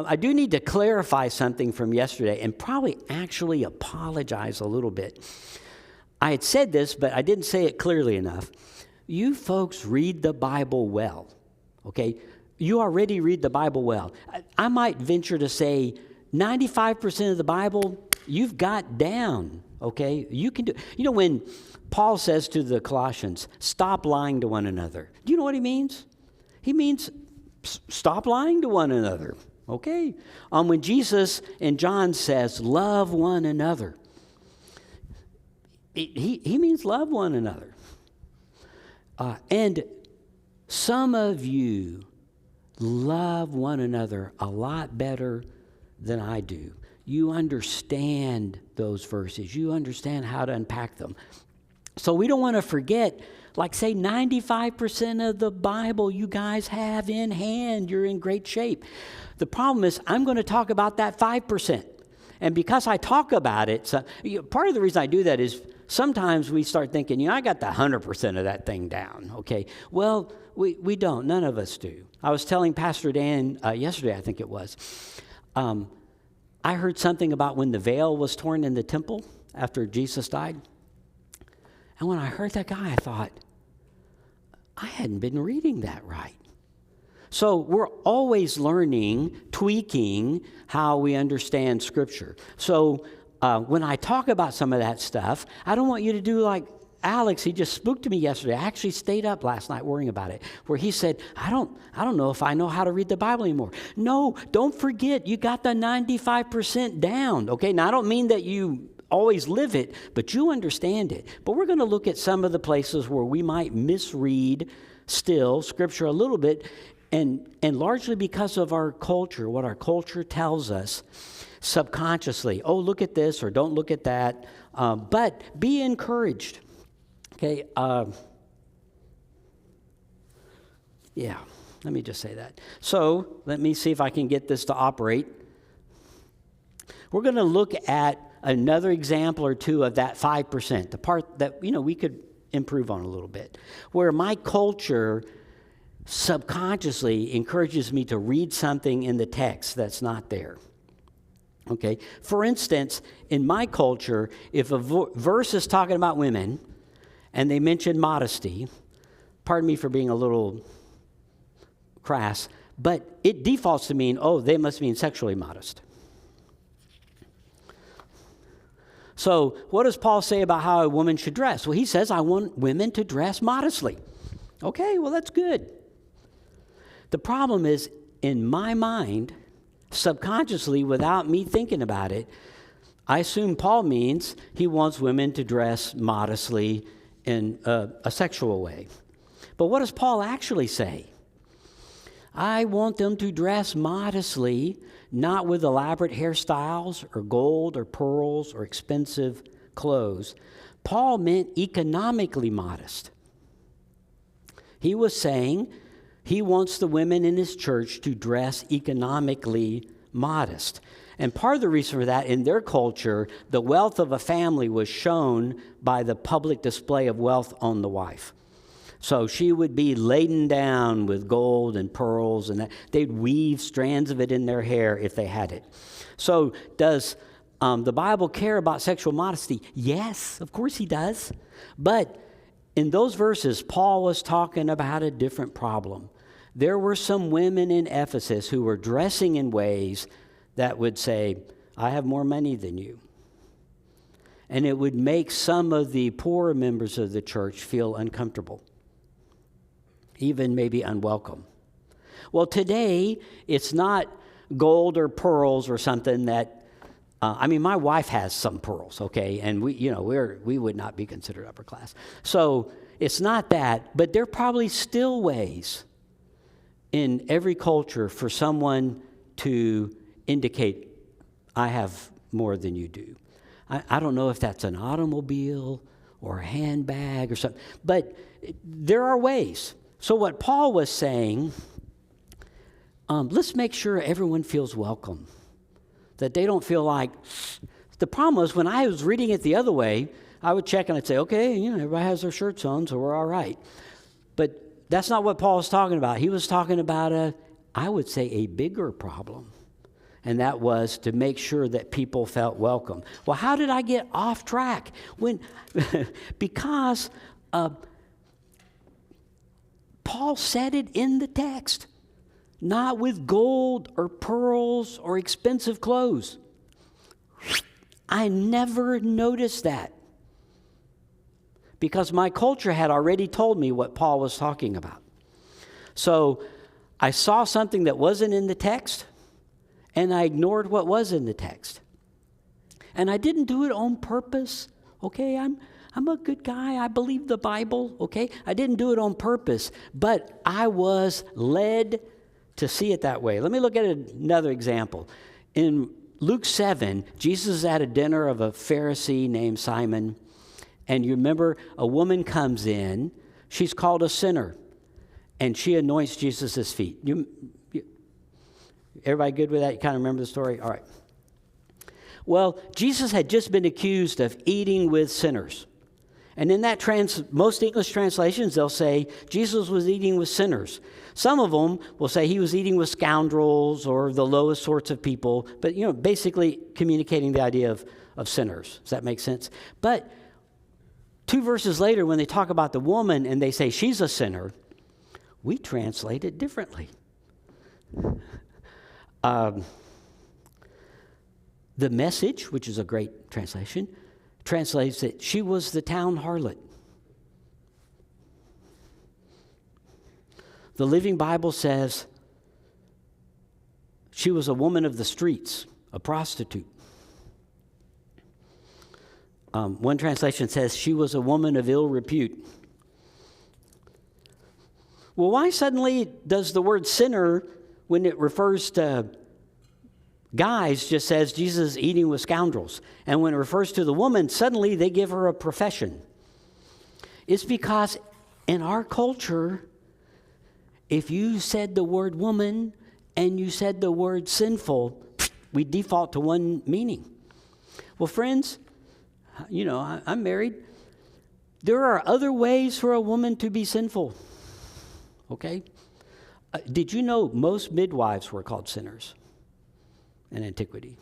I do need to clarify something from yesterday and probably actually apologize a little bit. I had said this, but I didn't say it clearly enough. You folks read the Bible well, okay? You already read the Bible well. I might venture to say 95% of the Bible you've got down, okay? You can do. You know, when Paul says to the Colossians, stop lying to one another, do you know what he means? He means stop lying to one another, okay? When Jesus in John says, love one another, he means love one another. And some of you love one another a lot better than I do. You understand those verses. You understand how to unpack them. So we don't want to forget, like say 95% of the Bible you guys have in hand. You're in great shape. The problem is I'm going to talk about that 5%. And because I talk about it, part of the reason I do that is sometimes we start thinking, I got the 100% of that thing down, okay? Well, we don't. None of us do. I was telling Pastor Dan yesterday, I think it was, I heard something about when the veil was torn in the temple after Jesus died. And when I heard that guy, I thought, I hadn't been reading that right. So we're always learning, tweaking how we understand Scripture. So when I talk about some of that stuff, I don't want you to do like Alex. He just spoke to me yesterday. I actually stayed up last night worrying about it, where he said, I don't know if I know how to read the Bible anymore. No, don't forget, you got the 95% down. Okay, now I don't mean that you always live it, but you understand it. But we're going to look at some of the places where we might misread still Scripture a little bit, and largely because of our culture, what our culture tells us subconsciously. Oh, look at this, or don't look at that. But be encouraged. Okay. Yeah, let me just say that. So let me see if I can get this to operate. We're going to look at another example or two of that 5%, the part that, we could improve on a little bit, where my culture subconsciously encourages me to read something in the text that's not there. Okay, for instance, in my culture, if a verse is talking about women and they mention modesty, pardon me for being a little crass, but it defaults to mean, they must mean sexually modest. So what does Paul say about how a woman should dress? Well, he says, I want women to dress modestly. Okay, well, that's good. The problem is, in my mind, subconsciously, without me thinking about it, I assume Paul means he wants women to dress modestly in a sexual way. But what does Paul actually say? I want them to dress modestly, not with elaborate hairstyles or gold or pearls or expensive clothes. Paul meant economically modest. He was saying he wants the women in his church to dress economically modest. And part of the reason for that, in their culture, the wealth of a family was shown by the public display of wealth on the wife. So she would be laden down with gold and pearls, and they'd weave strands of it in their hair if they had it. So does the Bible care about sexual modesty? Yes, of course he does. But in those verses, Paul was talking about a different problem. There were some women in Ephesus who were dressing in ways that would say, I have more money than you. And it would make some of the poorer members of the church feel uncomfortable, even maybe unwelcome. Well, today, it's not gold or pearls or something that, my wife has some pearls, okay? And we would not be considered upper class. So it's not that, but there are probably still ways in every culture for someone to indicate, I have more than you do. I don't know if that's an automobile or a handbag or something, but there are ways. So what Paul was saying, let's make sure everyone feels welcome, that they don't feel like, the problem was when I was reading it the other way, I would check and I'd say, okay, everybody has their shirts on, so we're all right. But that's not what Paul was talking about. He was talking about I would say a bigger problem. and that was to make sure that people felt welcome. Well, how did I get off track? Because Paul said it in the text, not with gold or pearls or expensive clothes. I never noticed that because my culture had already told me what Paul was talking about. So I saw something that wasn't in the text, and I ignored what was in the text. And I didn't do it on purpose. Okay, I'm a good guy. I believe the Bible. Okay, I didn't do it on purpose, but I was led to see it that way. Let me look at another example. In Luke 7, Jesus is at a dinner of a Pharisee named Simon, and you remember a woman comes in. She's called a sinner, and she anoints Jesus' feet. Everybody good with that? You kind of remember the story? All right. Well, Jesus had just been accused of eating with sinners. And in that most English translations, they'll say Jesus was eating with sinners. Some of them will say he was eating with scoundrels or the lowest sorts of people, but basically communicating the idea of sinners. Does that make sense? But 2 verses later, when they talk about the woman and they say she's a sinner, we translate it differently. The Message, which is a great translation, translates it, she was the town harlot. The Living Bible says she was a woman of the streets, a prostitute. One translation says she was a woman of ill repute. Well, why suddenly does the word sinner, when it refers to guys, just says Jesus eating with scoundrels? And when it refers to the woman, suddenly they give her a profession. It's because in our culture, if you said the word woman and you said the word sinful, we default to one meaning. Well, friends, I'm married. There are other ways for a woman to be sinful. Okay? Did you know most midwives were called sinners in antiquity?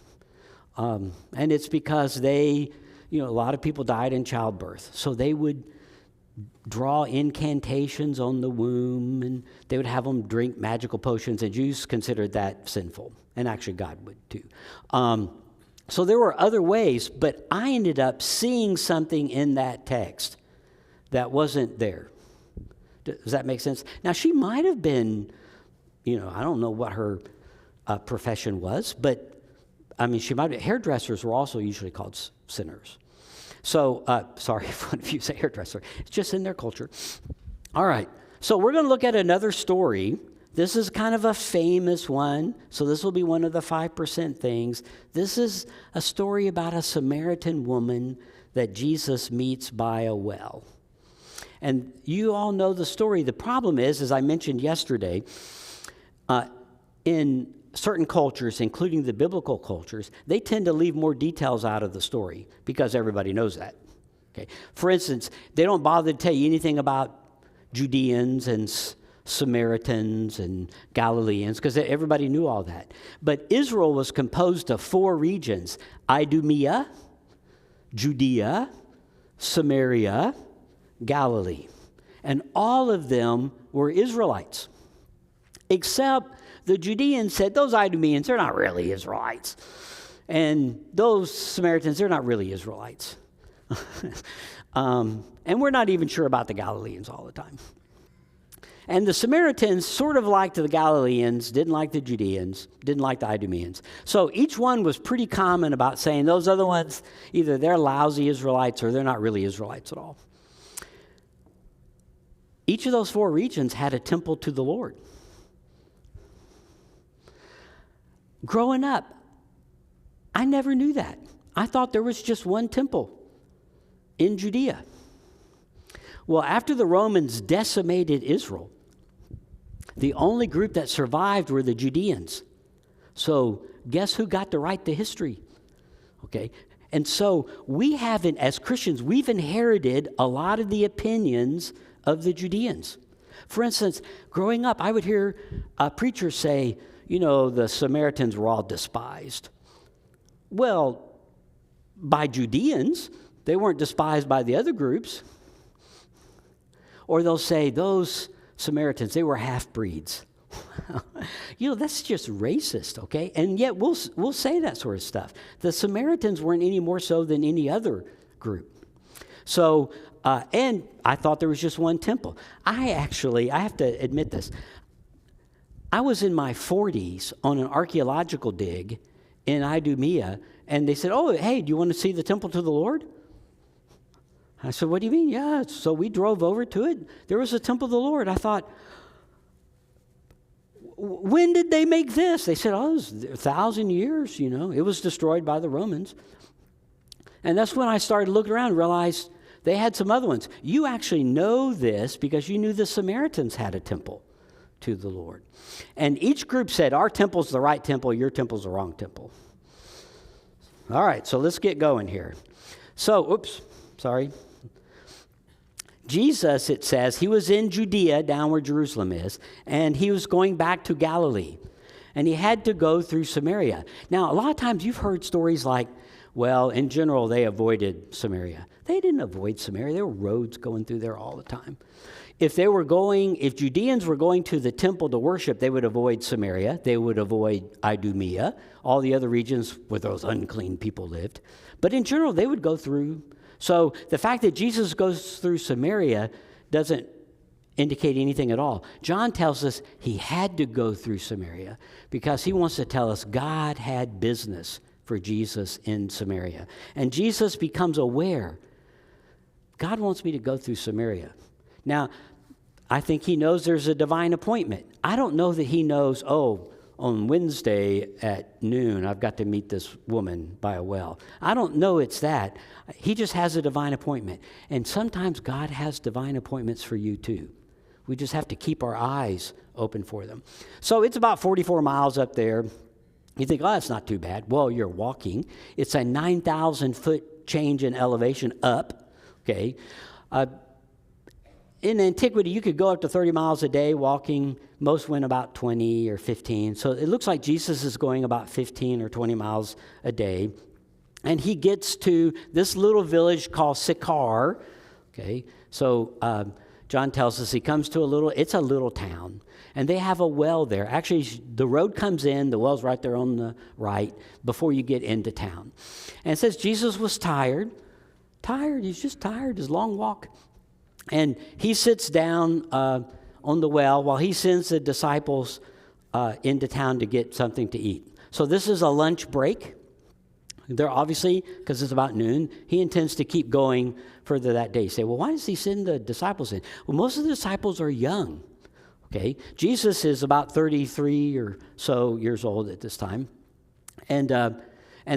And it's because a lot of people died in childbirth. So they would draw incantations on the womb, and they would have them drink magical potions, and Jews considered that sinful. And actually God would too. So there were other ways, but I ended up seeing something in that text that wasn't there. Does that make sense? Now, she might have been, I don't know what her profession was, but she might have, hairdressers were also usually called sinners. So, sorry if one of you say hairdresser. It's just in their culture. All right. So we're going to look at another story. This is kind of a famous one. So this will be one of the 5% things. This is a story about a Samaritan woman that Jesus meets by a well. And you all know the story. The problem is, as I mentioned yesterday, in certain cultures, including the biblical cultures, they tend to leave more details out of the story because everybody knows that. Okay. For instance, they don't bother to tell you anything about Judeans and Samaritans and Galileans because everybody knew all that. But Israel was composed of 4 regions: Idumea, Judea, Samaria, Galilee. And all of them were Israelites. Except the Judeans said, those Idumeans, they're not really Israelites. And those Samaritans, they're not really Israelites. And we're not even sure about the Galileans all the time. And the Samaritans sort of liked the Galileans, didn't like the Judeans, didn't like the Idumeans. So each one was pretty common about saying those other ones, either they're lousy Israelites or they're not really Israelites at all. Each of those 4 regions had a temple to the Lord. Growing up, I never knew that. I thought there was just one temple in Judea. Well, after the Romans decimated Israel, the only group that survived were the Judeans. So guess who got to write the history? Okay. And so we haven't, as Christians, we've inherited a lot of the opinions of the Judeans. For instance, growing up, I would hear preachers say, the Samaritans were all despised. Well, by Judeans, they weren't despised by the other groups. Or they'll say, those Samaritans, they were half-breeds. That's just racist, okay? And yet we'll say that sort of stuff. The Samaritans weren't any more so than any other group. So, and I thought there was just one temple. I have to admit this. I was in my 40s on an archaeological dig in Idumea, and they said, oh, hey, do you want to see the temple to the Lord? I said, what do you mean? Yeah, so we drove over to it. There was a temple of the Lord. I thought, when did they make this? They said, oh, it was 1,000 years, It was destroyed by the Romans. And that's when I started looking around and realized they had some other ones. You actually know this because you knew the Samaritans had a temple to the Lord. And each group said, our temple's the right temple, your temple's the wrong temple. All right, so let's get going here. So, Jesus, it says, he was in Judea, down where Jerusalem is, and he was going back to Galilee. And he had to go through Samaria. Now, a lot of times you've heard stories like, well, in general, they avoided Samaria. They didn't avoid Samaria. There were roads going through there all the time. If Judeans were going to the temple to worship, they would avoid Samaria. They would avoid Idumea, all the other regions where those unclean people lived. But in general, they would go through. So the fact that Jesus goes through Samaria doesn't indicate anything at all. John tells us he had to go through Samaria because he wants to tell us God had business for Jesus in Samaria. And Jesus becomes aware, God wants me to go through Samaria. Now, I think he knows there's a divine appointment. I don't know that he knows, on Wednesday at noon, I've got to meet this woman by a well. I don't know it's that. He just has a divine appointment. And sometimes God has divine appointments for you too. We just have to keep our eyes open for them. So it's about 44 miles up there. You think, that's not too bad. Well, you're walking. It's a 9,000-foot change in elevation up, okay? In antiquity, you could go up to 30 miles a day walking. Most went about 20 or 15. So it looks like Jesus is going about 15 or 20 miles a day. And he gets to this little village called Sychar. Okay, so John tells us he comes to it's a little town. And they have a well there. Actually, the road comes in, the well's right there on the right, before you get into town. And it says Jesus was tired. He's just tired, his long walk. And he sits down on the well while he sends the disciples into town to get something to eat. So this is a lunch break. They're obviously, because it's about noon, he intends to keep going further that day. You say, well, why does he send the disciples in? Well, most of the disciples are young. Okay, Jesus is about 33 or so years old at this time. And the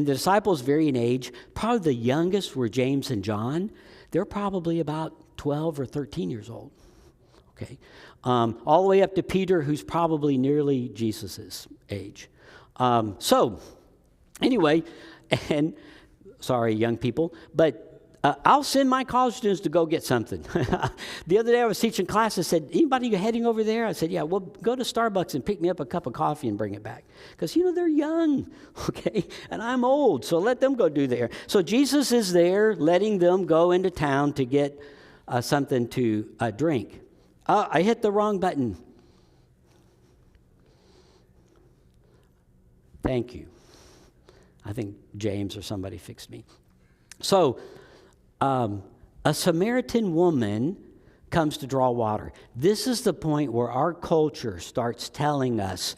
disciples vary in age. Probably the youngest were James and John. They're probably about 12 or 13 years old. Okay, all the way up to Peter, who's probably nearly Jesus's age. So, anyway, and sorry, young people, but I'll send my college students to go get something. The other day I was teaching class. I said, anybody heading over there? I said, yeah, well, go to Starbucks and pick me up a cup of coffee and bring it back. Because, they're young, okay? And I'm old, so let them go do there. So Jesus is there letting them go into town to get something to drink. I hit the wrong button. Thank you. I think James or somebody fixed me. So, a Samaritan woman comes to draw water. This is the point where our culture starts telling us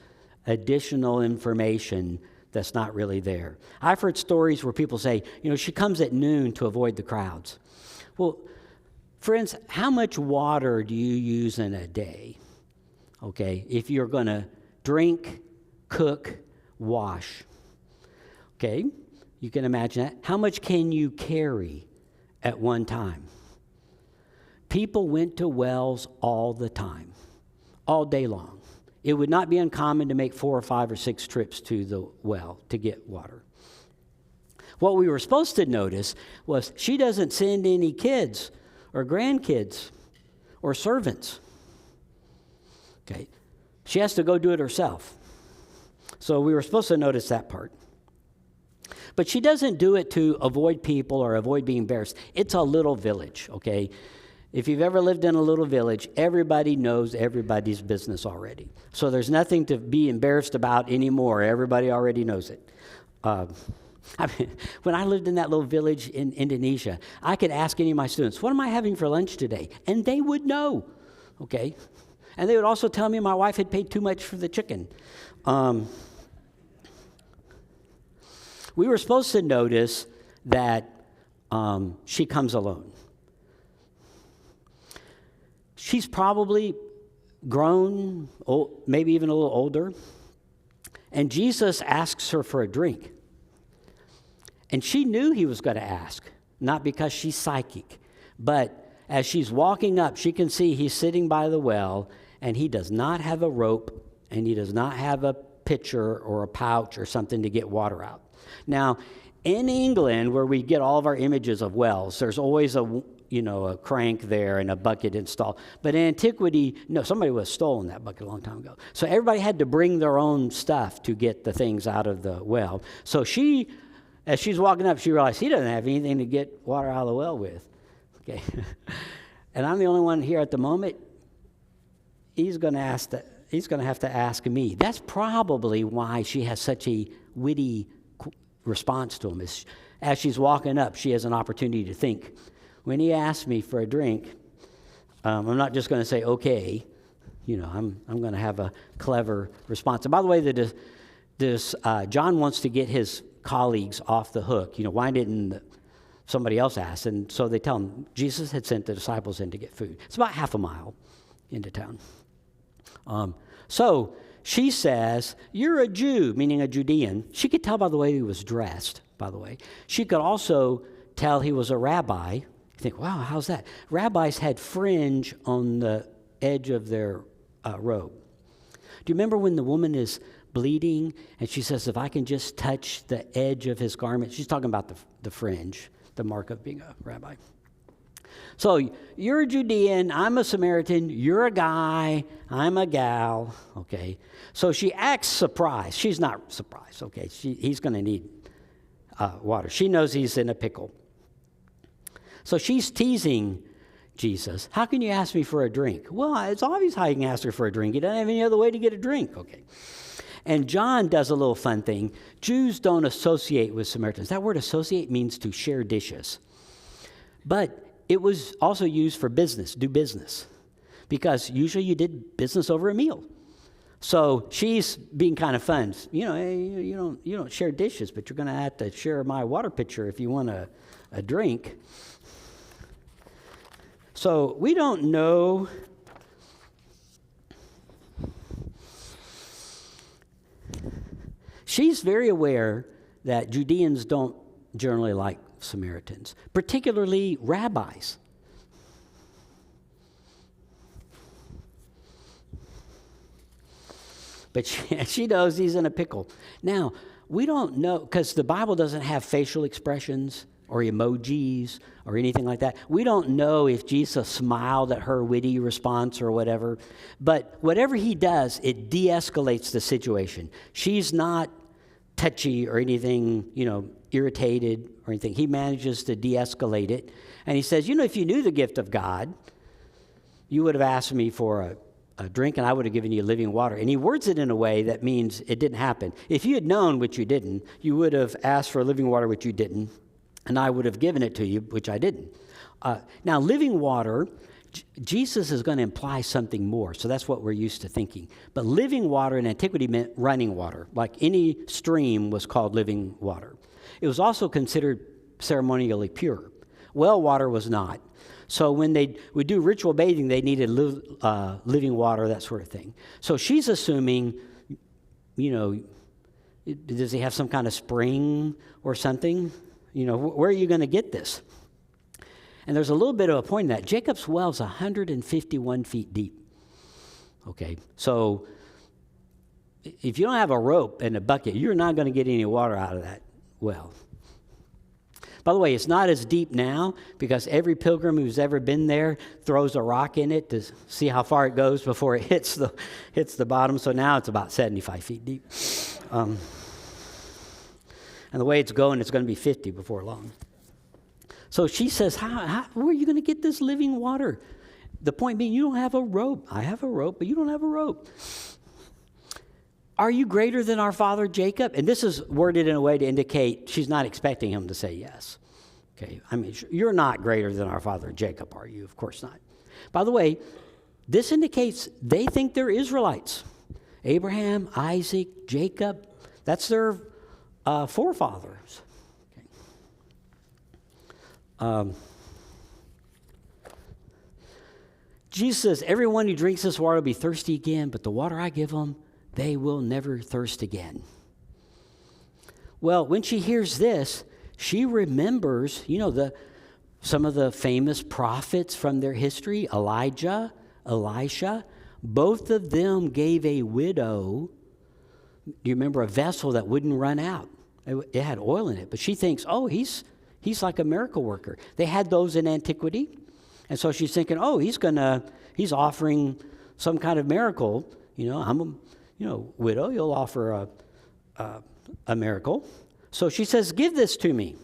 additional information that's not really there. I've heard stories where people say, she comes at noon to avoid the crowds. Well, friends, how much water do you use in a day? Okay, if you're going to drink, cook, wash. Okay, you can imagine that. How much can you carry at one time? People went to wells all the time, all day long. It would not be uncommon to make 4 or 5 or 6 trips to the well to get water. What we were supposed to notice was she doesn't send any kids or grandkids or servants. Okay, she has to go do it herself. So we were supposed to notice that part. But she doesn't do it to avoid people or avoid being embarrassed. It's a little village, okay? If you've ever lived in a little village, everybody knows everybody's business already. So there's nothing to be embarrassed about anymore. Everybody already knows it. When I lived in that little village in Indonesia, I could ask any of my students, what am I having for lunch today? And they would know, okay? And they would also tell me my wife had paid too much for the chicken. We were supposed to notice that she comes alone. She's probably grown, maybe even a little older, and Jesus asks her for a drink. And she knew he was going to ask, not because she's psychic, but as she's walking up, she can see he's sitting by the well, and he does not have a rope, and he does not have a pitcher or a pouch or something to get water out. Now, in England, where we get all of our images of wells, there's always a crank there and a bucket installed. But in antiquity, no, somebody would have stolen that bucket a long time ago. So everybody had to bring their own stuff to get the things out of the well. So as she's walking up, she realized he doesn't have anything to get water out of the well with. Okay, and I'm the only one here at the moment. He's going to have to ask me. That's probably why she has such a witty response to him. As she's walking up, she has an opportunity to think. When he asks me for a drink, I'm not just going to say, okay. I'm going to have a clever response. And by the way, John wants to get his colleagues off the hook. Why didn't somebody else ask? And so they tell him, Jesus had sent the disciples in to get food. It's about half a mile into town. So she says, you're a Jew, meaning a Judean. She could tell by the way he was dressed, by the way. She could also tell he was a rabbi. You think, wow, how's that? Rabbis had fringe on the edge of their robe. Do you remember when the woman is bleeding and she says, if I can just touch the edge of his garment? She's talking about the fringe, the mark of being a rabbi. So you're a Judean, I'm a Samaritan, you're a guy, I'm a gal, okay? So she acts surprised. She's not surprised, okay? He's going to need water. She knows he's in a pickle. So she's teasing Jesus. How can you ask me for a drink? Well, it's obvious how you can ask her for a drink. You don't have any other way to get a drink, okay? And John does a little fun thing. Jews don't associate with Samaritans. That word associate means to share dishes. But it was also used for business, do business, because usually you did business over a meal. So she's being kind of fun. Hey, you don't share dishes, but you're going to have to share my water pitcher if you want a drink. So we don't know. She's very aware that Judeans don't generally like Samaritans, particularly rabbis. But she knows he's in a pickle. Now, we don't know, because the Bible doesn't have facial expressions or emojis or anything like that. We don't know if Jesus smiled at her witty response or whatever. But whatever he does, it de-escalates the situation. She's not touchy or anything, irritated or anything. He manages to de-escalate it. And he says, if you knew the gift of God, you would have asked me for a drink and I would have given you living water. And he words it in a way that means it didn't happen. If you had known, which you didn't, you would have asked for living water, which you didn't, and I would have given it to you, which I didn't. Now, living water, Jesus is going to imply something more, so that's what we're used to thinking. But living water in antiquity meant running water. Like any stream was called living water. It was also considered ceremonially pure. Well water was not. So when they would do ritual bathing, they needed living water, that sort of thing. So she's assuming, does he have some kind of spring or something? Where are you going to get this? And there's a little bit of a point in that. Jacob's well is 151 feet deep. Okay, so if you don't have a rope and a bucket, you're not going to get any water out of that well. By the way, it's not as deep now because every pilgrim who's ever been there throws a rock in it to see how far it goes before it hits the bottom. So now it's about 75 feet deep. And the way it's going, it's going to be 50 before long. So she says, where are you going to get this living water? The point being, you don't have a rope. I have a rope, but you don't have a rope. Are you greater than our father Jacob? And this is worded in a way to indicate she's not expecting him to say yes. Okay, I mean, you're not greater than our father Jacob, are you? Of course not. By the way, this indicates they think they're Israelites. Abraham, Isaac, Jacob, that's their forefathers. Okay. Jesus says, everyone who drinks this water will be thirsty again, but the water I give them, they will never thirst again. Well, when she hears this, she remembers, some of the famous prophets from their history, Elijah, Elisha. Both of them gave a widow, do you remember, a vessel that wouldn't run out. It had oil in it. But she thinks, he's like a miracle worker. They had those in antiquity. And so she's thinking, he's offering some kind of miracle. I'm a widow, you'll offer a miracle. So she says, give this to me.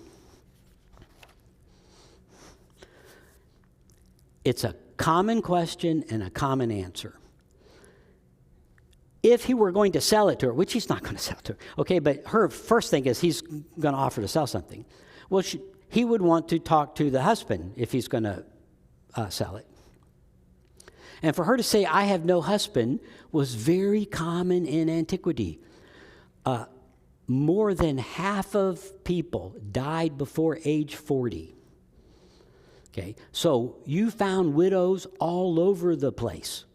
It's a common question and a common answer. If he were going to sell it to her, which he's not going to sell to her, okay, but her first thing is he's going to offer to sell something. Well, he would want to talk to the husband if he's going to sell it. And for her to say, I have no husband, was very common in antiquity. More than half of people died before age 40. Okay, so you found widows all over the place.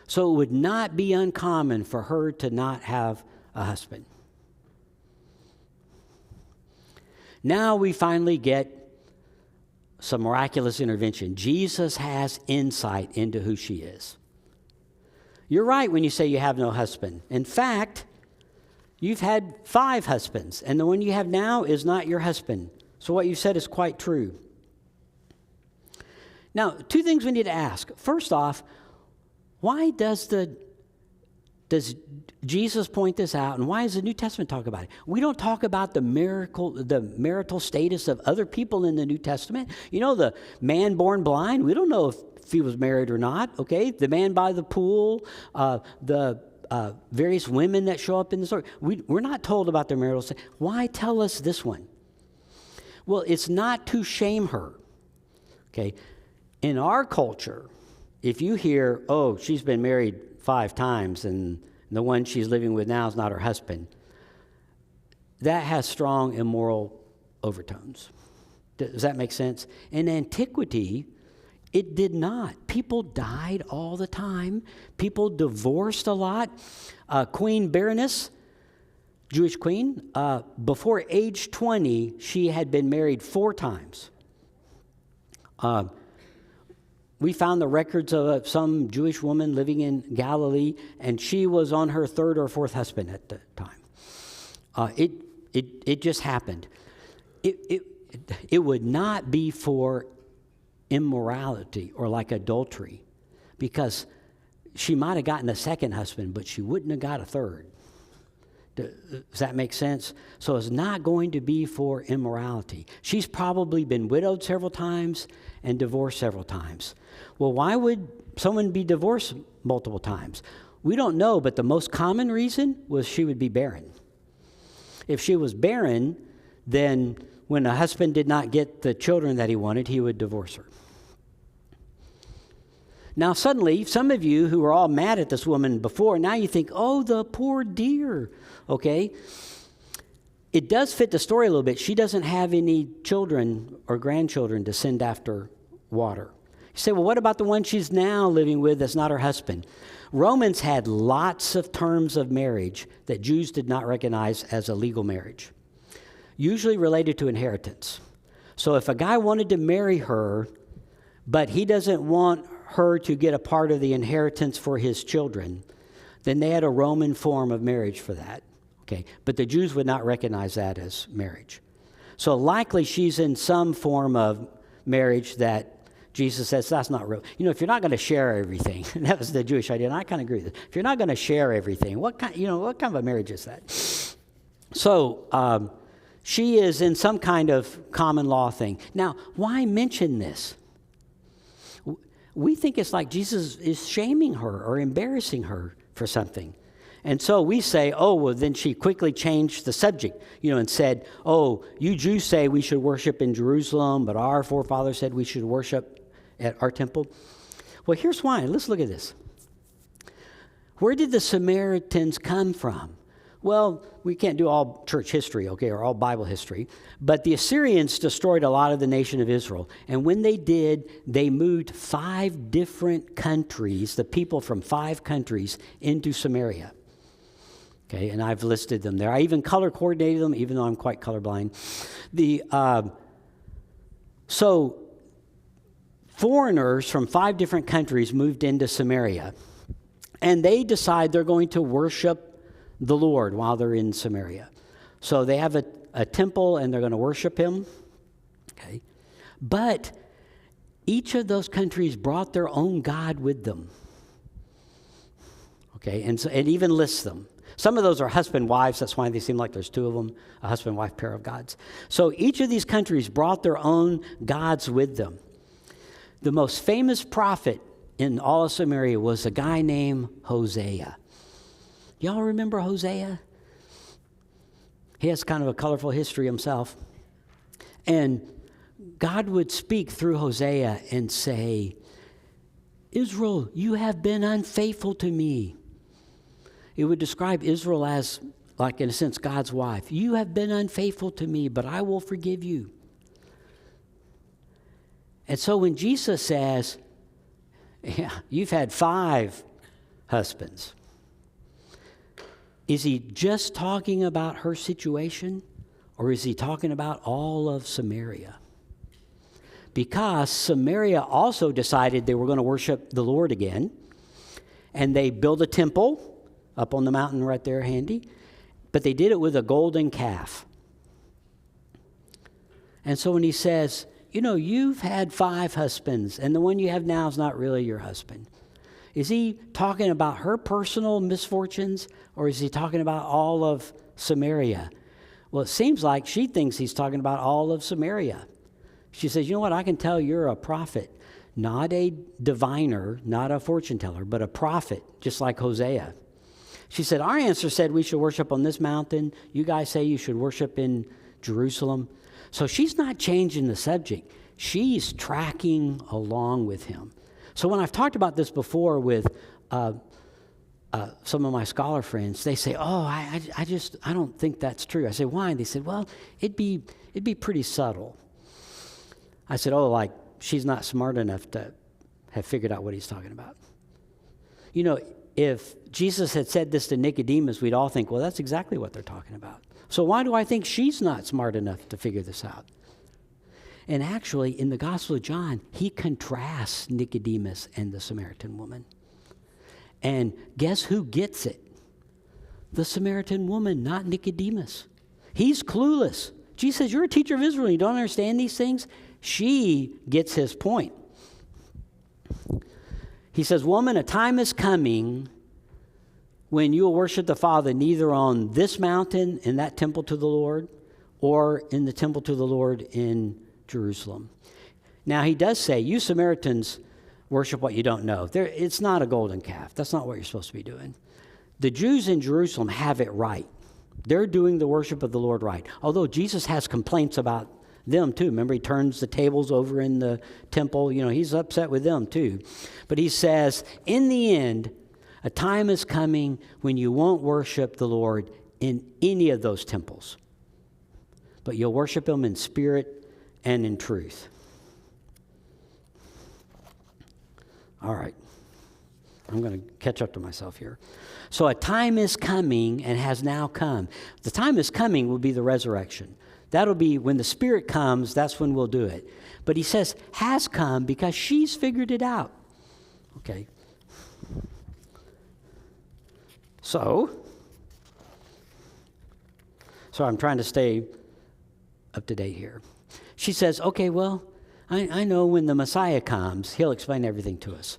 So it would not be uncommon for her to not have a husband. Now we finally get some miraculous intervention. Jesus has insight into who she is. You're right when you say you have no husband. In fact, you've had 5 husbands, and the one you have now is not your husband. So what you said is quite true. Now, 2 things we need to ask. First off, why does Jesus point this out, and why does the New Testament talk about it? We don't talk about the marital status of other people in the New Testament. The man born blind, we don't know if he was married or not, okay? The man by the pool, the various women that show up in the story. We're not told about their marital status. Why tell us this one? Well, it's not to shame her, okay? In our culture, if you hear, she's been married 5 times and the one she's living with now is not her husband, that has strong immoral overtones. Does that make sense? In antiquity, it did not. People died all the time. People divorced a lot. Queen Berenice, Jewish queen, before age 20, she had been married 4 times. We found the records of some Jewish woman living in Galilee, and she was on her 3rd or 4th husband at the time. It just happened. It would not be for immorality or like adultery, because she might have gotten a 2nd husband, but she wouldn't have got a 3rd. Does that make sense? So it's not going to be for immorality. She's probably been widowed several times and divorced several times. Well, why would someone be divorced multiple times? We don't know, but the most common reason was she would be barren. If she was barren, then when a husband did not get the children that he wanted, he would divorce her. Now, suddenly, some of you who were all mad at this woman before, now you think, the poor dear, okay? It does fit the story a little bit. She doesn't have any children or grandchildren to send after water. You say, well, what about the one she's now living with that's not her husband? Romans had lots of terms of marriage that Jews did not recognize as a legal marriage, usually related to inheritance. So if a guy wanted to marry her, but he doesn't want her to get a part of the inheritance for his children, then they had a Roman form of marriage for that. Okay, but the Jews would not recognize that as marriage. So likely she's in some form of marriage that Jesus says that's not real. You know, if you're not going to share everything, and that was the Jewish idea, and I kind of agree with it. If you're not going to share everything, what kind of a marriage is that? So she is in some kind of common law thing. Now, why mention this? We think it's like Jesus is shaming her or embarrassing her for something. And so we say, oh, well, then she quickly changed the subject, and said, oh, you Jews say we should worship in Jerusalem, but our forefathers said we should worship at our temple. Well, here's why. Let's look at this. Where did the Samaritans come from? Well, we can't do all church history, okay, or all Bible history, but the Assyrians destroyed a lot of the nation of Israel. And when they did, they moved 5 different countries, the people from 5 countries, into Samaria. Okay, and I've listed them there. I even color coordinated them, even though I'm quite colorblind. So foreigners from 5 different countries moved into Samaria, and they decide they're going to worship the Lord while they're in Samaria. So they have a temple, and they're going to worship him. Okay, but each of those countries brought their own god with them. Okay, and it even lists them. Some of those are husband-wives. That's why they seem like there's 2 of them, a husband-wife pair of gods. So each of these countries brought their own gods with them. The most famous prophet in all of Samaria was a guy named Hosea. Y'all remember Hosea? He has kind of a colorful history himself. And God would speak through Hosea and say, Israel, you have been unfaithful to me. It would describe Israel as, like in a sense, God's wife. You have been unfaithful to me, but I will forgive you. And so when Jesus says, yeah, you've had 5 husbands, is he just talking about her situation, or is he talking about all of Samaria? Because Samaria also decided they were going to worship the Lord again, and they built a temple up on the mountain right there handy, but they did it with a golden calf. And so when he says, you've had 5 husbands, and the one you have now is not really your husband, is he talking about her personal misfortunes, or is he talking about all of Samaria? Well, it seems like she thinks he's talking about all of Samaria. She says, you know what, I can tell you're a prophet, not a diviner, not a fortune teller, but a prophet, just like Hosea. She said, our answer said we should worship on this mountain. You guys say you should worship in Jerusalem. So she's not changing the subject. She's tracking along with him. So when I've talked about this before with some of my scholar friends, they say, oh, I don't think that's true. I say, why? And they said, well, it'd be pretty subtle. I said, oh, like she's not smart enough to have figured out what he's talking about. If Jesus had said this to Nicodemus, we'd all think, well, that's exactly what they're talking about. So why do I think she's not smart enough to figure this out? And actually, in the Gospel of John, he contrasts Nicodemus and the Samaritan woman. And guess who gets it? The Samaritan woman, not Nicodemus. He's clueless. Jesus says, you're a teacher of Israel, you don't understand these things? She gets his point. He says, woman, a time is coming when you will worship the Father neither on this mountain in that temple to the Lord or in the temple to the Lord in Jerusalem. Now, he does say, you Samaritans worship what you don't know. It's not a golden calf. That's not what you're supposed to be doing. The Jews in Jerusalem have it right. They're doing the worship of the Lord right. Although Jesus has complaints about them too. Remember, he turns the tables over in the temple. He's upset with them too. But he says, in the end, a time is coming when you won't worship the Lord in any of those temples, but you'll worship him in spirit and in truth. All right. I'm going to catch up to myself here. So a time is coming and has now come. The time is coming will be the resurrection. That'll be when the Spirit comes, that's when we'll do it. But he says, has come because she's figured it out. Okay. So, So I'm trying to stay up to date here. She says, okay, well, I know when the Messiah comes, he'll explain everything to us.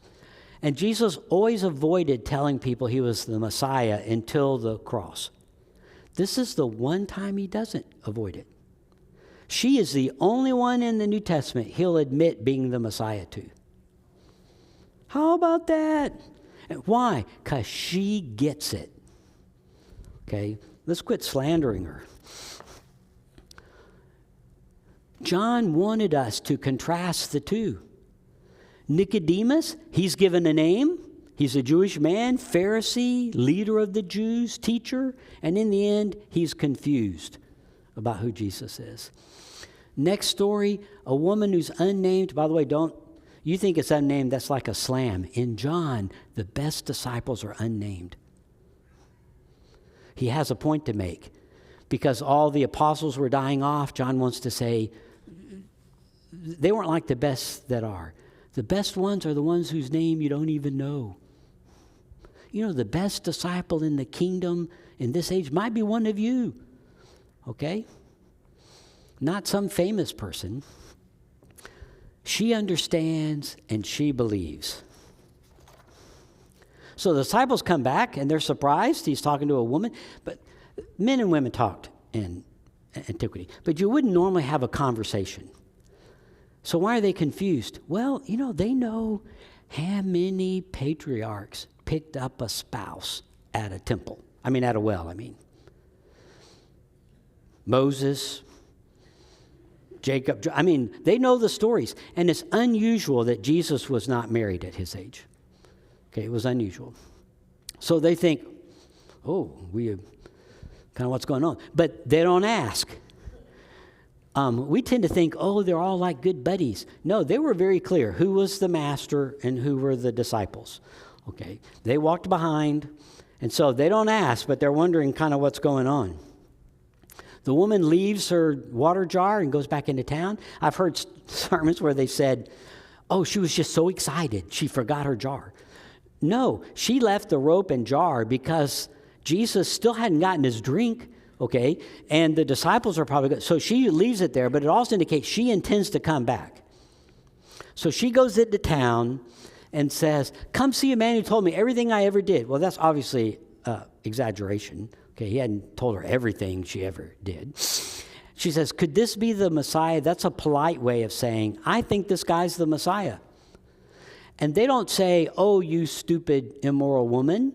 And Jesus always avoided telling people he was the Messiah until the cross. This is the one time he doesn't avoid it. She is the only one in the New Testament he'll admit being the Messiah to. How about that? Why? Because she gets it. Okay, let's quit slandering her. John wanted us to contrast the two. Nicodemus, he's given a name. He's a Jewish man, Pharisee, leader of the Jews, teacher, and in the end, he's confused about who Jesus is. Next story, a woman who's unnamed. By the way, you think it's unnamed, that's like a slam. In John, the best disciples are unnamed. He has a point to make. Because all the apostles were dying off, John wants to say, they weren't like the best that are. The best ones are the ones whose name you don't even know. You know, the best disciple in the kingdom in this age might be one of you. Okay? Not some famous person. She understands and she believes. So the disciples come back and they're surprised. He's talking to a woman. But men and women talked in antiquity. But you wouldn't normally have a conversation. So why are they confused? Well, you know, they know how many patriarchs picked up a spouse at a well. Moses, Jacob. They know the stories. And it's unusual that Jesus was not married at his age. Okay, it was unusual. So they think, we have kind of what's going on. But they don't ask. We tend to think, they're all like good buddies. No, they were very clear who was the master and who were the disciples. Okay, they walked behind, and so they don't ask, but they're wondering kind of what's going on. The woman leaves her water jar and goes back into town. I've heard sermons where they said, she was just so excited she forgot her jar. No, she left the rope and jar because Jesus still hadn't gotten his drink. Okay, and the disciples are probably good. So she leaves it there, but it also indicates she intends to come back. So she goes into town and says, come see a man who told me everything I ever did. Well, that's obviously exaggeration. Okay, he hadn't told her everything she ever did. She says, could this be the Messiah? That's a polite way of saying, I think this guy's the Messiah. And they don't say, you stupid, immoral woman,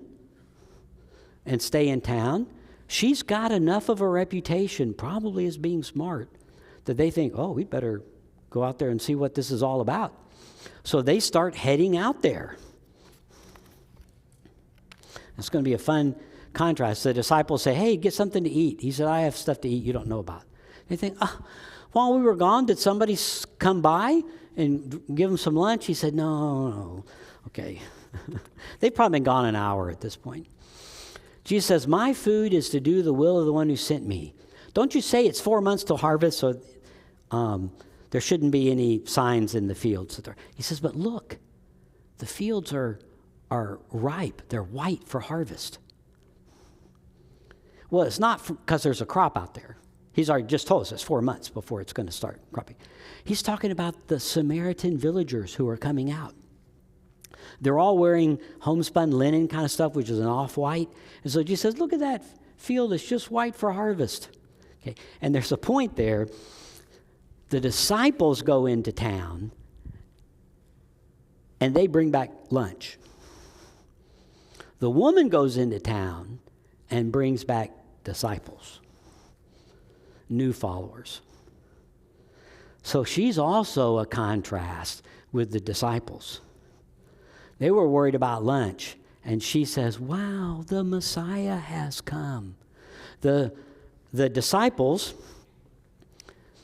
and stay in town. She's got enough of a reputation, probably as being smart, that they think, we'd better go out there and see what this is all about. So they start heading out there. It's going to be a fun contrast. The disciples say, hey, get something to eat. He said, I have stuff to eat you don't know about. They think, while we were gone, did somebody come by and give them some lunch? He said, no. Okay. They've probably been gone an hour at this point. Jesus says, my food is to do the will of the one who sent me. Don't you say it's 4 months till harvest, so there shouldn't be any signs in the fields. He says, but look, the fields are ripe. They're white for harvest. Well, it's not because there's a crop out there. He's already just told us it's 4 months before it's going to start cropping. He's talking about the Samaritan villagers who are coming out. They're all wearing homespun linen kind of stuff, which is an off-white. And so Jesus says, look at that field. It's just white for harvest. Okay. And there's a point there. The disciples go into town, and they bring back lunch. The woman goes into town and brings back disciples, new followers. So she's also a contrast with the disciples. They were worried about lunch, and she says, wow, the Messiah has come. The disciples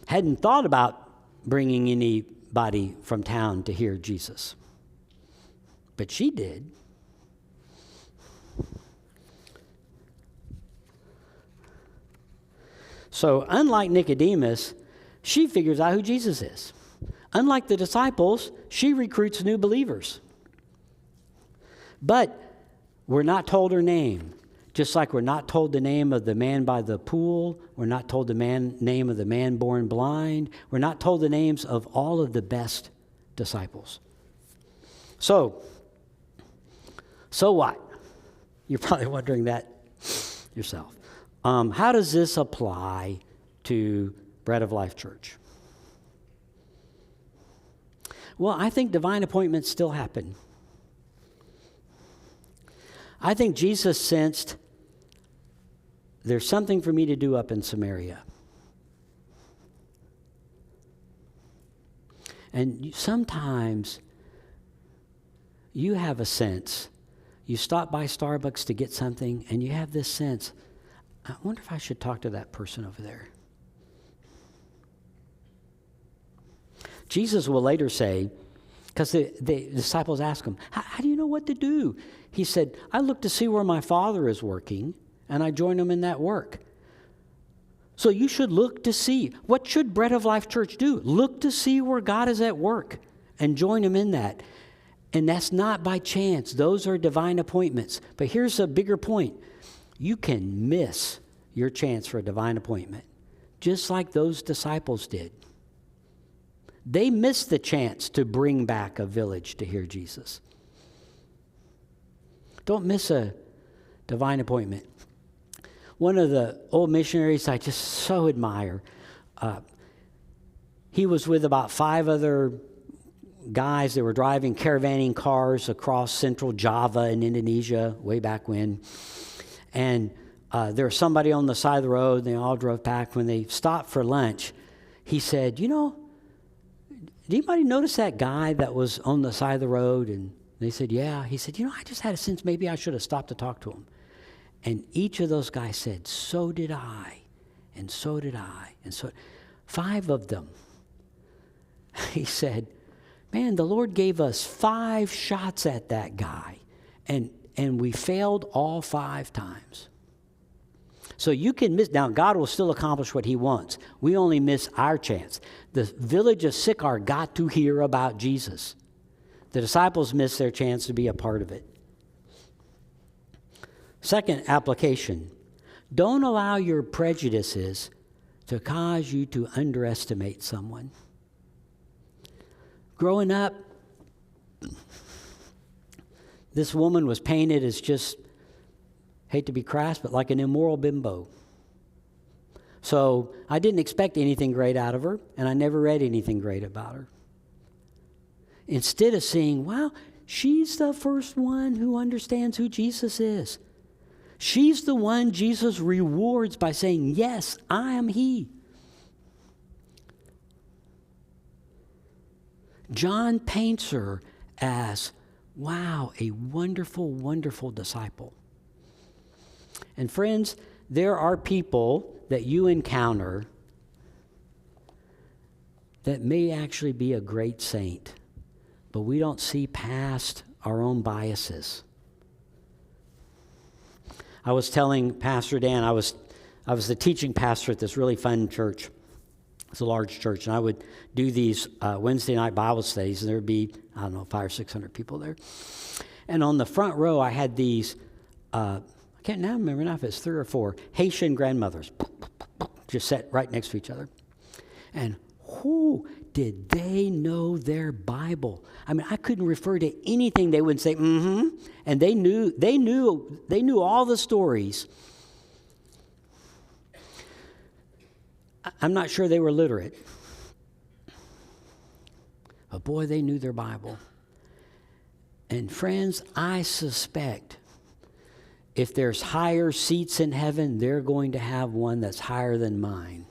hadn't thought about bringing anybody from town to hear Jesus, but she did. So unlike Nicodemus, she figures out who Jesus is. Unlike the disciples, she recruits new believers. But we're not told her name. Just like we're not told the name of the man by the pool, we're not told the name of the man born blind, we're not told the names of all of the best disciples. So what? You're probably wondering that yourself. How does this apply to Bread of Life Church? Well, I think divine appointments still happen. I think Jesus sensed there's something for me to do up in Samaria. And sometimes you have a sense. You stop by Starbucks to get something, and you have this sense, I wonder if I should talk to that person over there. Jesus will later say, because the disciples ask him, how do you know what to do? He said, I look to see where my Father is working, and I join him in that work. So you should look to see. What should Bread of Life Church do? Look to see where God is at work and join him in that. And that's not by chance. Those are divine appointments. But here's a bigger point. You can miss your chance for a divine appointment, just like those disciples did. They missed the chance to bring back a village to hear Jesus. Don't miss a divine appointment. One of the old missionaries I just so admire, he was with about 5 other guys that were driving caravanning cars across central Java in Indonesia way back when. And there was somebody on the side of the road, and they all drove back. When they stopped for lunch, he said, did anybody notice that guy that was on the side of the road? And they said, yeah. He said, I just had a sense maybe I should have stopped to talk to him. And each of those guys said, so did I, and so did I, and so 5 of them. He said, man, the Lord gave us 5 shots at that guy, and we failed all 5 times. So you can miss. Now, God will still accomplish what he wants. We only miss our chance. The village of Sychar got to hear about Jesus. The disciples missed their chance to be a part of it. Second application, don't allow your prejudices to cause you to underestimate someone. Growing up, this woman was painted as just, hate to be crass, but like an immoral bimbo. So I didn't expect anything great out of her, and I never read anything great about her. Instead of seeing, wow, she's the first one who understands who Jesus is. She's the one Jesus rewards by saying, yes, I am he. John paints her as, wow, a wonderful, wonderful disciple. And friends, there are people that you encounter that may actually be a great saint, but we don't see past our own biases. I was telling Pastor Dan, I was the teaching pastor at this really fun church. It's a large church, and I would do these Wednesday night Bible studies, and there would be, 500 or 600 people there. And on the front row, I had these, I can't now remember now if it's 3 or 4, Haitian grandmothers, just sat right next to each other. And did they know their Bible? I mean, I couldn't refer to anything they wouldn't say, mm-hmm. And they knew all the stories. I'm not sure they were literate. But boy, they knew their Bible. And friends, I suspect if there's higher seats in heaven, they're going to have one that's higher than mine.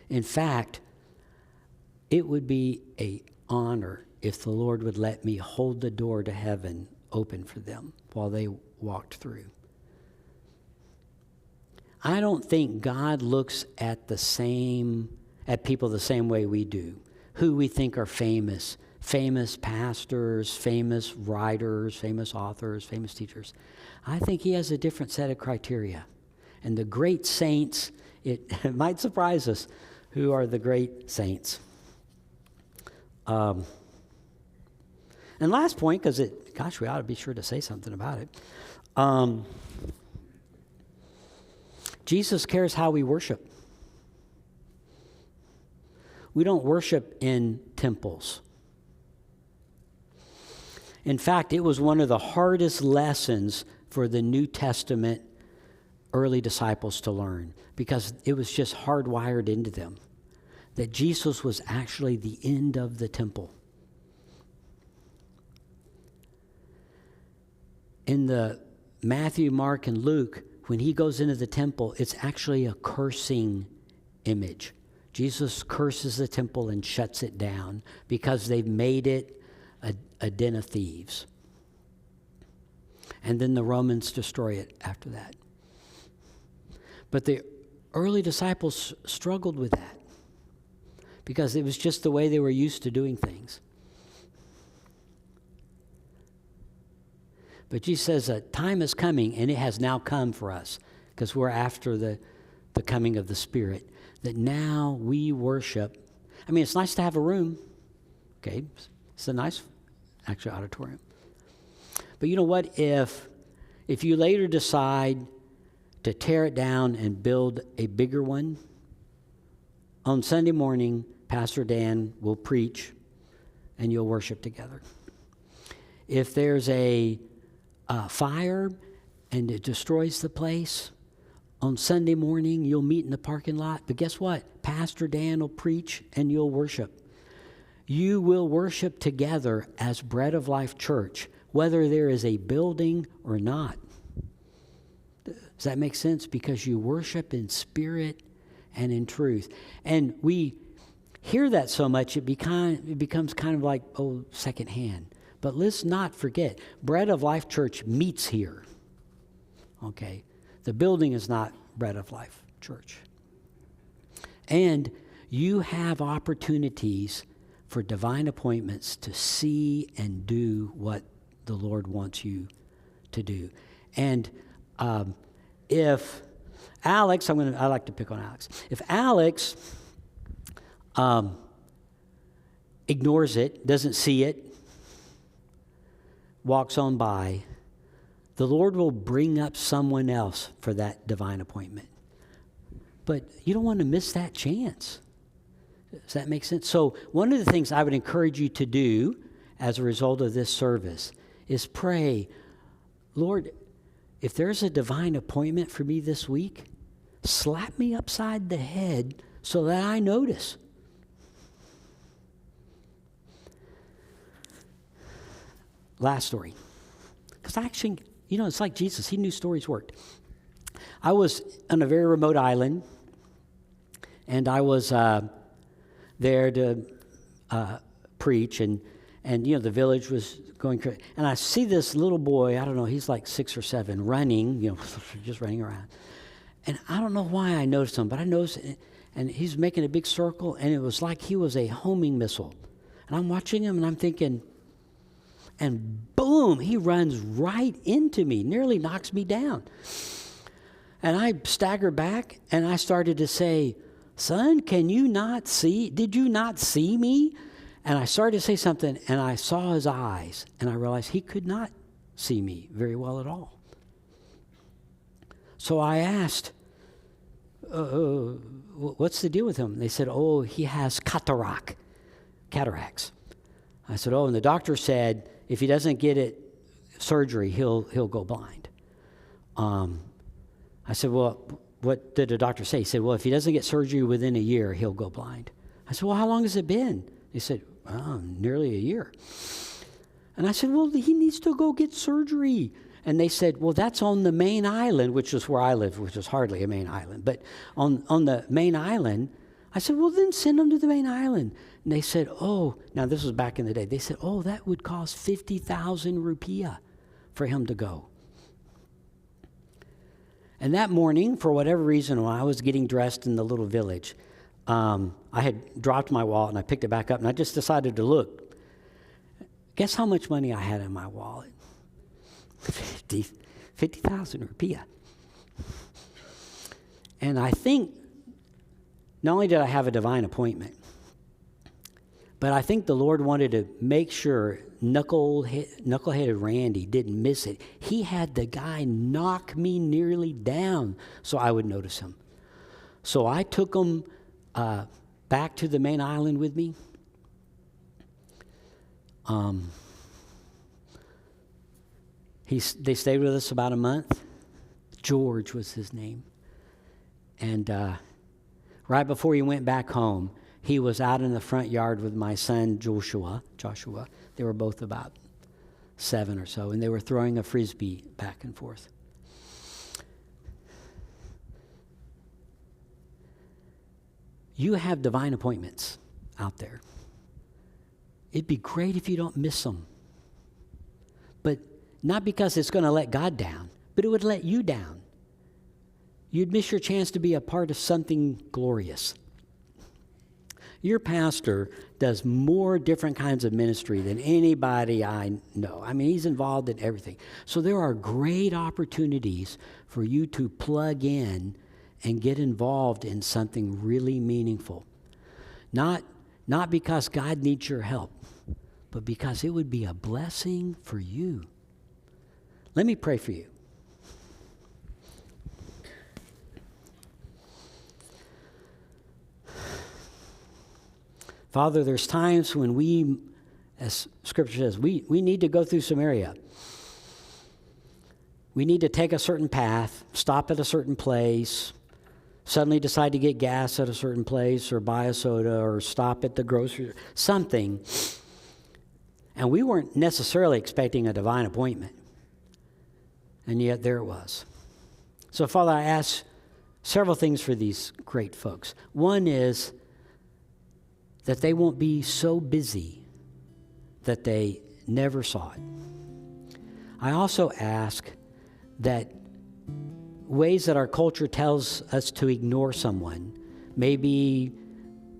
In fact, it would be an honor if the Lord would let me hold the door to heaven open for them while they walked through. I don't think God looks at people the same way we do, who we think are famous pastors, famous writers, famous authors, famous teachers. I think he has a different set of criteria. And the great saints, it might surprise us, who are the great saints. And last point, because we ought to be sure to say something about it. Jesus cares how we worship. We don't worship in temples. In fact, it was one of the hardest lessons for the New Testament early disciples to learn, because it was just hardwired into them that Jesus was actually the end of the temple. In the Matthew, Mark, and Luke, when he goes into the temple, it's actually a cursing image. Jesus curses the temple and shuts it down because they've made it a den of thieves. And then the Romans destroy it after that. But the early disciples struggled with that because it was just the way they were used to doing things. But Jesus says a time is coming, and it has now come for us, because we're after the coming of the Spirit, that now we worship. I mean, it's nice to have a room. Okay, it's a nice, actually, auditorium. But you know what? If you later decide to tear it down and build a bigger one, on Sunday morning, Pastor Dan will preach, and you'll worship together. If there's a fire and it destroys the place, on Sunday morning you'll meet in the parking lot. But guess what? Pastor Dan will preach and you'll worship. You will worship together as Bread of Life Church, whether there is a building or not. Does that make sense? Because you worship in spirit and in truth. And we hear that so much, it becomes kind of like, secondhand. But let's not forget, Bread of Life Church meets here. Okay? The building is not Bread of Life Church. And you have opportunities for divine appointments to see and do what the Lord wants you to do. And if Alex, I like to pick on Alex. If Alex ignores it, doesn't see it, walks on by, the Lord will bring up someone else for that divine appointment. But you don't want to miss that chance. Does that make sense? So one of the things I would encourage you to do as a result of this service is pray, Lord, if there's a divine appointment for me this week, slap me upside the head so that I notice. Last story. Because actually, it's like Jesus. He knew stories worked. I was on a very remote island, and I was there to preach, and the village was going crazy. And I see this little boy, I don't know, he's like 6 or 7, running, just running around. And I don't know why I noticed him, but I noticed, and he's making a big circle, and it was like he was a homing missile. And I'm watching him, and I'm thinking, and boom, he runs right into me, nearly knocks me down. And I stagger back, and I started to say, son, did you not see me? And I started to say something, and I saw his eyes, and I realized he could not see me very well at all. So I asked, what's the deal with him? They said, he has cataracts. I said, and the doctor said, if he doesn't get surgery, he'll go blind. I said, well, what did the doctor say? He said, well, if he doesn't get surgery within a year, he'll go blind. I said, well, how long has it been? He said, nearly a year. And I said, well, he needs to go get surgery. And they said, well, that's on the main island, which is where I live, which is hardly a main island. But on the main island, I said, well, then send him to the main island. And they said, now this was back in the day. They said, that would cost 50,000 rupiah for him to go. And that morning, for whatever reason, when I was getting dressed in the little village, I had dropped my wallet, and I picked it back up, and I just decided to look. Guess how much money I had in my wallet? 50,000 rupiah. And I think not only did I have a divine appointment, But I think the Lord wanted to make sure knuckleheaded Randy didn't miss it. He had the guy knock me nearly down so I would notice him. So I took him back to the main island with me. They stayed with us about a month. George was his name. And right before he went back home, he was out in the front yard with my son Joshua. They were both about 7 or so, and they were throwing a frisbee back and forth. You have divine appointments out there. It'd be great if you don't miss them. But not because it's going to let God down, but it would let you down. You'd miss your chance to be a part of something glorious. Your pastor does more different kinds of ministry than anybody I know. I mean, he's involved in everything. So there are great opportunities for you to plug in and get involved in something really meaningful. Not because God needs your help, but because it would be a blessing for you. Let me pray for you. Father, there's times when we, as Scripture says, we need to go through Samaria. We need to take a certain path, stop at a certain place, suddenly decide to get gas at a certain place or buy a soda or stop at the grocery, something. And we weren't necessarily expecting a divine appointment. And yet there it was. So, Father, I ask several things for these great folks. One is that they won't be so busy that they never saw it. I also ask that ways that our culture tells us to ignore someone, maybe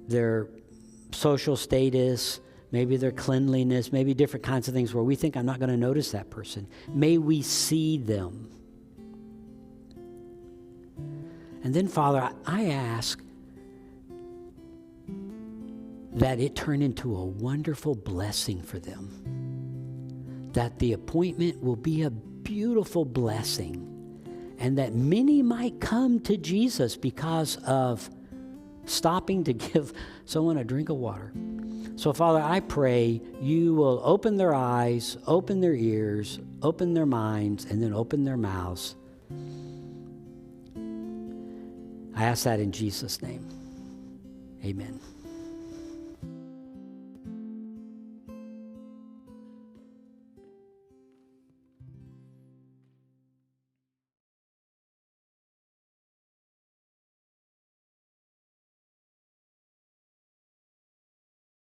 their social status, maybe their cleanliness, maybe different kinds of things where we think I'm not going to notice that person. May we see them. And then, Father, I ask that it turn into a wonderful blessing for them. That the appointment will be a beautiful blessing. And that many might come to Jesus because of stopping to give someone a drink of water. So, Father, I pray you will open their eyes, open their ears, open their minds, and then open their mouths. I ask that in Jesus' name. Amen.